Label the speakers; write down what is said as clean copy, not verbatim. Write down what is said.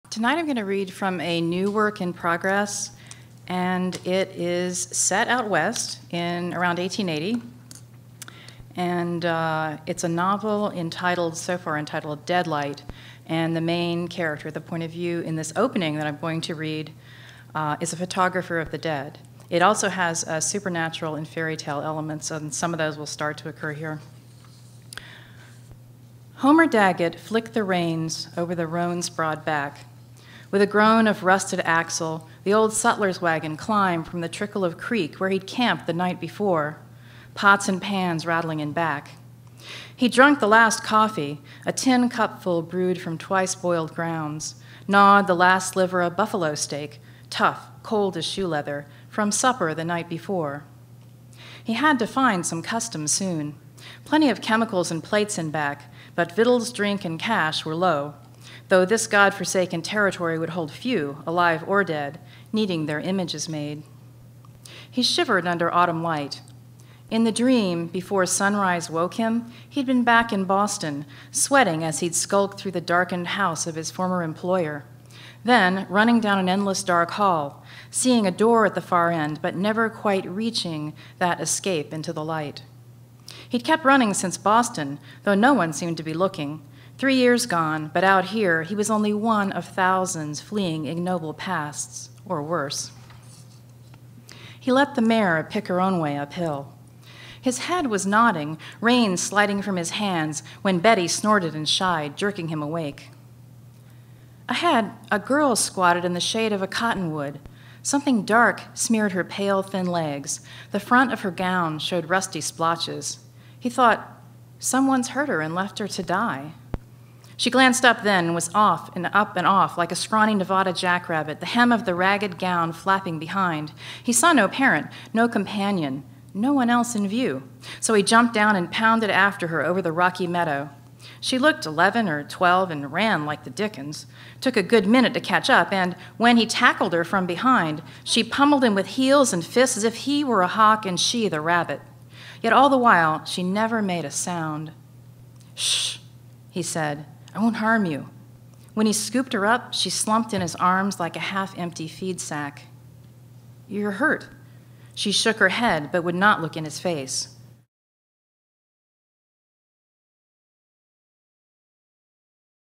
Speaker 1: Tonight I'm going to read from a new work in progress, and it is set out west in around 1880. And it's a novel so far entitled Deadlight, and the main character, the point of view in this opening that I'm going to read, is a photographer of the dead. It also has supernatural and fairy tale elements, and some of those will start to occur here. Homer Daggett flicked the reins over the roan's broad back. With a groan of rusted axle, the old sutler's wagon climbed from the trickle of creek where he'd camped the night before, pots and pans rattling in back. He drunk the last coffee, a tin cupful brewed from twice-boiled grounds, gnawed the last sliver of buffalo steak, tough, cold as shoe leather, from supper the night before. He had to find some custom soon. Plenty of chemicals and plates in back, but victuals, drink, and cash were low, though this god-forsaken territory would hold few, alive or dead, needing their images made. He shivered under autumn light. In the dream, before sunrise woke him, he'd been back in Boston, sweating as he'd skulked through the darkened house of his former employer. Then, running down an endless dark hall, seeing a door at the far end, but never quite reaching that escape into the light. He'd kept running since Boston, though no one seemed to be looking. 3 years gone, but out here, he was only one of thousands fleeing ignoble pasts, or worse. He let the mare pick her own way uphill. His head was nodding, reins sliding from his hands, when Betty snorted and shied, jerking him awake. Ahead, a girl squatted in the shade of a cottonwood. Something dark smeared her pale, thin legs. The front of her gown showed rusty splotches. He thought, someone's hurt her and left her to die. She glanced up then and was off and up and off like a scrawny Nevada jackrabbit, the hem of the ragged gown flapping behind. He saw no parent, no companion, no one else in view. So he jumped down and pounded after her over the rocky meadow. She looked 11 or 12 and ran like the dickens. Took a good minute to catch up, and when he tackled her from behind, she pummeled him with heels and fists as if he were a hawk and she the rabbit. Yet all the while, she never made a sound. "Shh," he said. "I won't harm you." When he scooped her up, she slumped in his arms like a half-empty feed sack. "You're hurt." She shook her head, but would not look in his face.